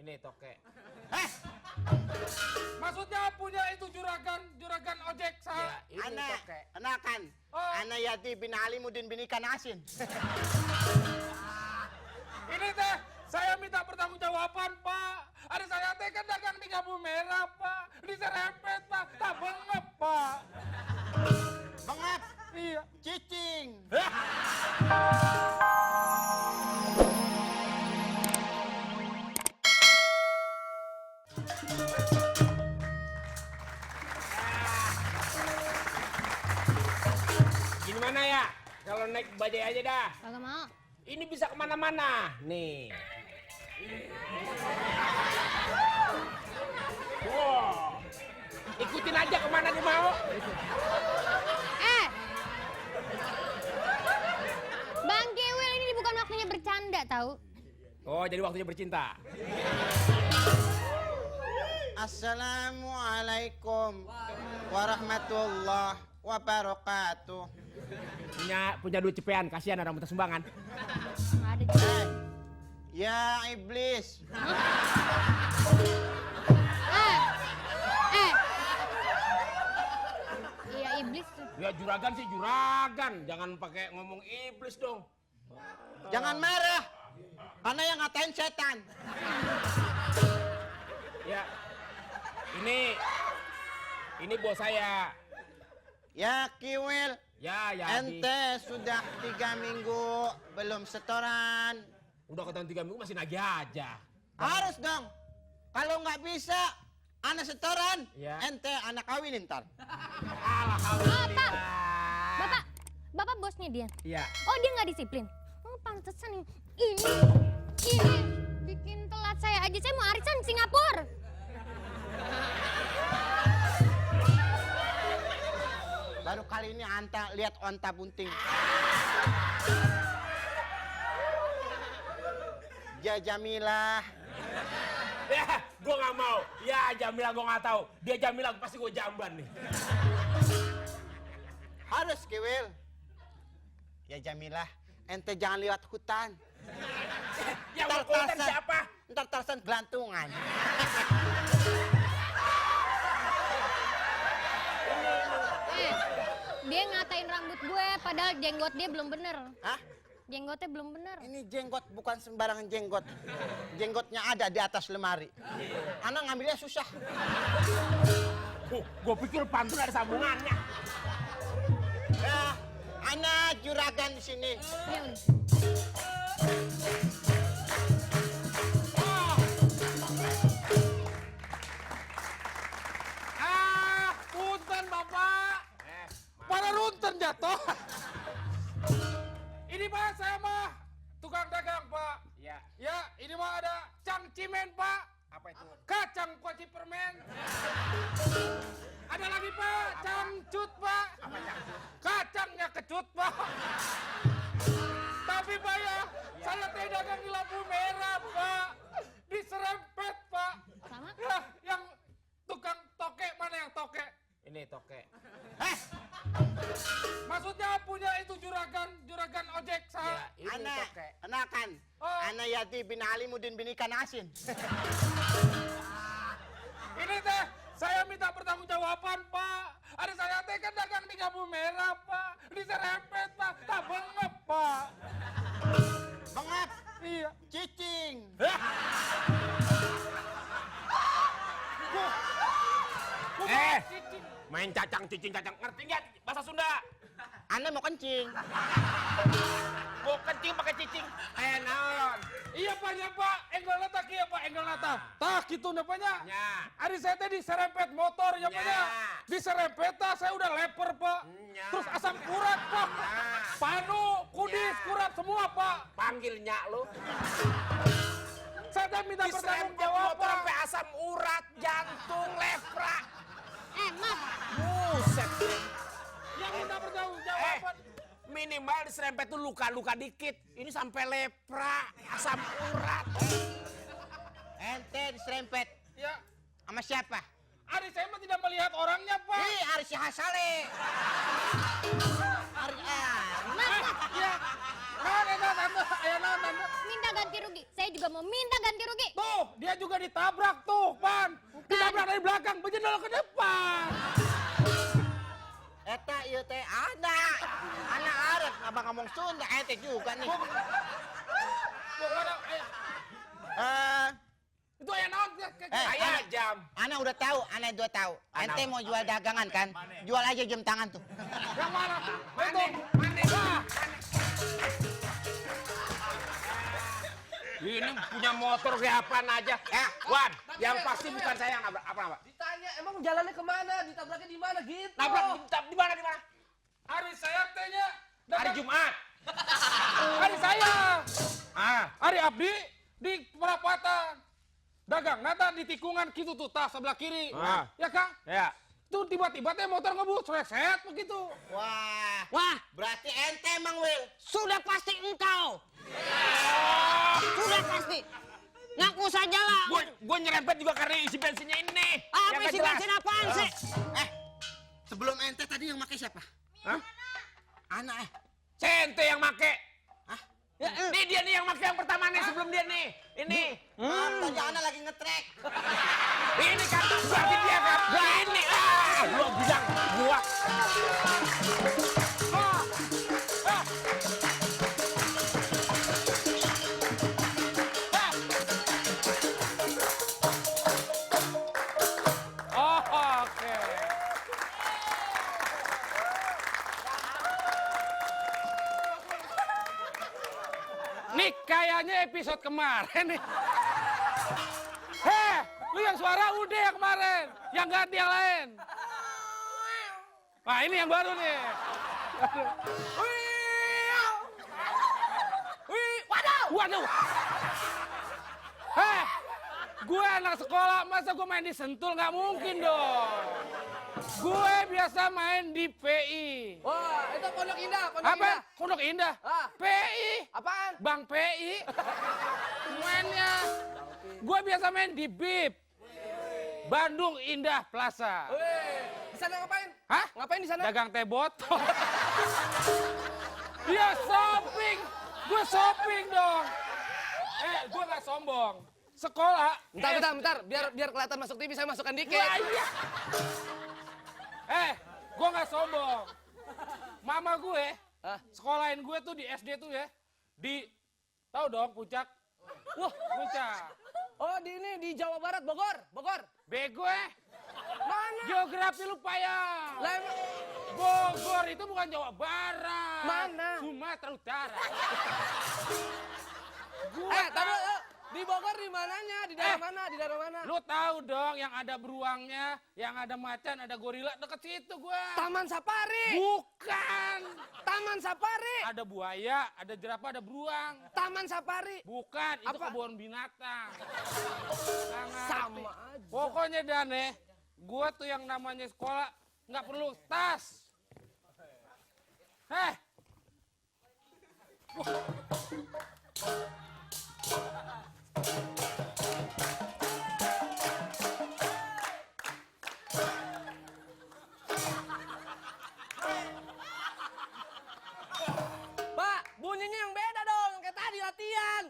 Ini tokek. Eh, Maksudnya punya itu juragan ojek Ya, ini anak, tokek. anakan. Oh. Anak Yati bin Alimuddin bin Ikan Asin. Ini teh, saya minta pertanggungjawaban, Pak. Ada saya teh kan dagang di Lampu Merah, Pak. Diserempet, Pak. Tak bengep, Pak. Bengap, Iya. cicing. Gimana ya? Kalau naik bajai aja dah. Kagak mau. Ini bisa kemana-mana. Nih. Wow. Ikutin aja kemana dia mau. Bang Kewil, ini bukan waktunya bercanda tahu. Oh, jadi waktunya bercinta. Assalamualaikum warahmatullahi wabarakatuh. Punya duit cepean, kasihan orang minta sumbangan. Nggak ada juga. Ya iblis. Iya iblis tuh. Ya juragan sih juragan, jangan pakai ngomong iblis dong. Jangan marah. Karena yang ngatain setan. Ya, ini bos saya. Ya Kiwil, Ya, ente sudah 3 minggu belum setoran. Udah ketahuan 3 minggu masih nagih aja. Harus dong. Kalau nggak bisa, anak setoran, Ya. ente anak kawin ntar. Alhamdulillah. Bapak bosnya dia. Iya. Oh dia nggak disiplin. Oh pantesan ini bikin telat saya aja. Saya mau arisan Singapura. Baru kali ini anta lihat onta bunting. Ya Jamilah. Ya, gua nggak mau. Ya, Jamila gua nggak tahu. Dia Jamila pasti gua jamban nih. Harus Kiwil. Ya Jamilah, ente jangan lewat hutan. Yang mau konten siapa? Ntar Tarsan gelantungan. Dia ngatain rambut gue, padahal jenggot dia belum bener. Hah? Jenggotnya belum bener. Ini jenggot bukan sembarangan jenggot. Jenggotnya ada di atas lemari. Anak ngambilnya susah. Gua pikir pantun ada sambungannya. Ya, anak juragan di sini. Ya udah. Punten, Bapak. Pada runten jatuh. Ini Pak, saya mah tukang dagang, Pak. Ya. Ya, ini mah ada cangcimen, Pak. Apa itu? Kacang kuaci permen. Ada lagi, Pak, cangcut, Pak. Apa cangcut? Kacangnya kecut, Pak. Tapi, Pak ya, saya teh dagang di Lampu Merah, Pak. Diserempet, Pak. Sama? Ya, yang tukang tokek mana yang tokek? Ini tokek. Maksudnya punya itu juragan ojek Ya, ini Anak, tokek. anakan. Oh. Anak Yati bin Alimuddin bin Ikan Asin. Ini teh, saya minta pertanggungjawaban, Pak. Ada saya teh kan dagang di Lampu Merah, Pak. Diserempet, Pak. Tak bengep, Pak. Bengap, Iya. cicing. Cicing. Main cacang cicing cacang, ngerti nggak bahasa Sunda? Anda mau kencing. Gua kencing pakai cicing. Naon? Iya, Pak, ya, Pak. Enggol nata kieu, Pak. Enggol nata. Tah kitu na, Pak, nya. Ya. Ari saya teh diserempet motor, ya, Pak, nya. Ya. Diserempet tah saya udah leper, Pak. Ya. Terus asam urat, Pak. Ya. Panu, kudis, Ya. kurat semua, Pak. Panggil nyak lu. Saya teh minta Diserempet pertanggungjawaban. motor sampai asam urat, jantung, lepra. Maaf. Buset. Yang minta pertanggungjawaban. Minimal diserempet tuh luka-luka dikit. Ini sampai lepra, asam urat. Ente diserempet. Ya. Sama siapa? Ari saya mah tidak melihat orangnya, Pak. Ih, Aris Hasale. Ari Ya. Kan eta tante. Ayo naon tante? Minta ganti rugi. Saya juga mau minta ganti rugi. Tuh, dia juga ditabrak tuh, Pan. Ditabrak dari belakang, benjol ke depan. Eta ieu teh anak arep abang ngomong Sunda ente juga nih. Pokoknya, itu aya naon? Saya jam. Ana udah tahu, ana udah tahu. Ente mau jual dagangan kan? Jual aja jam tangan tuh. Yang mana? Mana? Mana? Wah, Ini punya motor kayak apaan aja. Wan, yang pasti bukan saya yang nabrak. Apa? Ditanya emang jalannya kemana, ditabraknya di mana gitu. Nabrak di mana? hari saya tehnya. Hari Jumat. Hari saya. Ah, Hari Abdi di perapatan. Dagang nata di tikungan gitu tuh tas sebelah kiri. Ah. Ya Kang? ya. Tuh tiba-tiba teh motor ngebut, set begitu. Wah, berarti ente emang Wil. Sudah pasti engkau. Sudah pasti. Ngaku saja lah. Gue nyerempet juga karena isi bensinnya ini. Apa Yang nggak isi jelas. bensin apaan sih? Sebelum ente tadi yang pakai siapa? Hah? Anak Sente yang make. Ya, Nih dia nih yang make yang pertama nih sebelum dia nih. Ini. Tadi anak lagi ngetrek. Ini kan berarti dia kan. Ini. Gua bilang gua. Oh, oke. Nih kayaknya episode kemarin nih. Heh, lu yang suara udah yang kemarin, yang ganti yang lain. Nah ini yang baru nih. Waduh. Heh, gue anak sekolah, masa gue main di Sentul? Nggak mungkin dong. Gue biasa main di PI. Wah, itu Pondok Indah, Pondok Apa? Indah. Pondok Indah? Ah. PI. Apaan? Bang PI. Mainnya. Gue biasa main di BIP. Bandung Indah Plaza. Wih, di sana ngapain? Hah? Ngapain di sana? Dagang teh botol. Dia shopping. Gue shopping dong. Gue gak sombong. Sekolah. Bentar. Biar kelihatan masuk TV, saya masukkan dikit. Wah, iya. Gue gak sombong. Mama gue, Hah? sekolahin gue tuh di SD tuh ya. Tahu dong Puncak? Wah, Puncak. oh di ini di Jawa Barat, Bogor. Bego Mana? Geografi lu payah. Lah emang Bogor itu bukan Jawa Barat. Mana? Sumatera Utara. taruh di Bogor di mananya? Di daerah mana? Di daerah mana? Lu tahu dong yang ada beruangnya, yang ada macan, ada gorila, deket situ gua. Taman Safari. Bukan. Taman Safari. Ada buaya, ada jerapah, ada beruang. Taman Safari. Bukan, itu Apa? kebun binatang. Sama aja. Pokoknya Dan gua tuh yang namanya sekolah nggak perlu tas. Pak, bunyinya yang beda dong, yang kayak tadi latihan.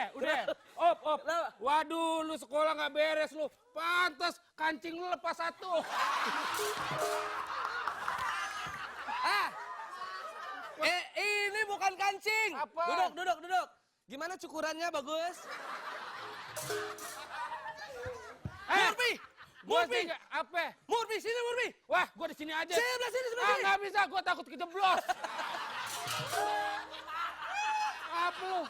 Udah. Op. Kenapa? Waduh, lu sekolah nggak beres lu. Pantes kancing lu lepas satu. Ini bukan kancing. Apa? Duduk. Gimana cukurannya, bagus? Murphy! Apa? Murphy, sini Murphy. Wah, gua di sini aja. Sebelah sini. Nggak bisa, gua takut kejeblos. Apa lu?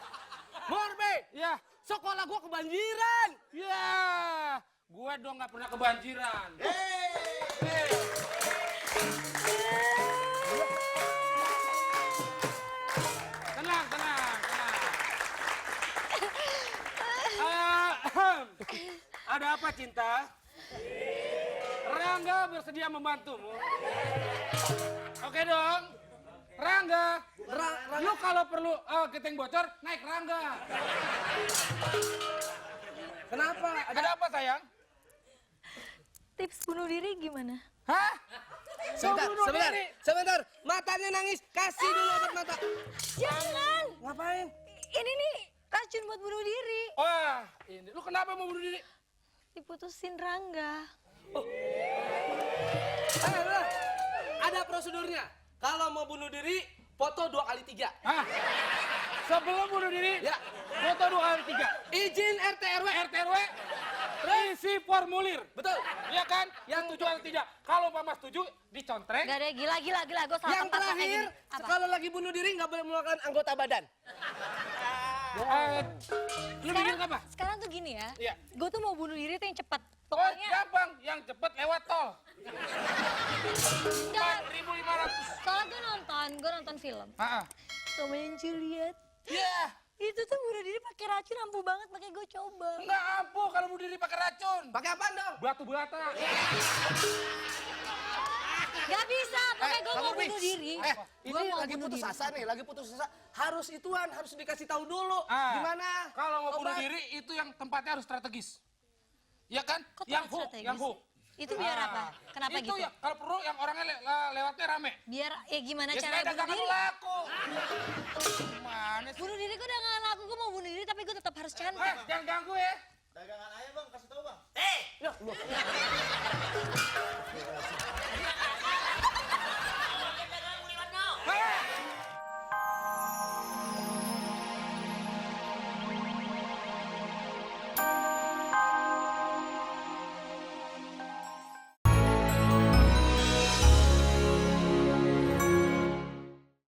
Murphy, Ya, sekolah gua kebanjiran. ya. Gua dong nggak pernah kebanjiran. Tenang. Ada apa, Cinta? Rangga bersedia membantumu. Oke dong. Rangga, lu kalau perlu keting bocor, naik Rangga. Kenapa? Ada apa, sayang? Tips bunuh diri gimana? Hah? Sebentar. Matanya nangis, kasih dulu obat mata. Jangan. Ngapain? Ini nih racun buat bunuh diri. Wah, ini lu kenapa mau bunuh diri? Diputusin Rangga. Ada prosedurnya. Kalau mau bunuh diri, foto 2 kali 3. Hah? Sebelum bunuh diri, Ya. foto 2 kali 3. Izin RT RW. RT/RW, isi formulir. Betul. Iya kan? Yang 7 kali 3. Kalau Mama setuju, dicontrek. Gak ada gila. Gue salah Yang tempat kok kayak terakhir, gini. Apa? kalau lagi bunuh diri nggak boleh menggunakan anggota badan. Lu mikir apa? Sekarang tuh gini ya. Iya. Gue tuh mau bunuh diri tuh yang cepat. Oh, Pokoknya gampang. Yang cepet lewat tol. enggak. 4.500. Soalnya gue nonton film. Heeh. Romeo and Juliet. Iya. Itu tuh bunuh diri pakai racun ampuh banget, makanya gue coba. Enggak ampuh kalau bunuh diri pakai racun. Pakai apa dong? Batu bata. Gak bisa, makanya gue mau bunuh diri. Ini Gua mau lagi bunuh putus diri. asa nih, lagi putus asa. Harus ituan, harus dikasih tahu dulu. Gimana? Kalau mau bunuh Obat. diri itu yang tempatnya harus strategis. Ya kan? Kok Yang tempat hook, strategis? yang hook. Itu biar apa? Kenapa Itu gitu? ya, kalau perlu yang orangnya lewatnya rame. Biar ya gimana Ya caranya supaya bunuh dagangan diri? lu laku. Gimana sih? Bunuh diri gue udah gak laku, gue mau bunuh diri tapi gue tetap harus cantik. Jangan ganggu ya. Dagangan ayam bang, kasih tahu bang. Eh,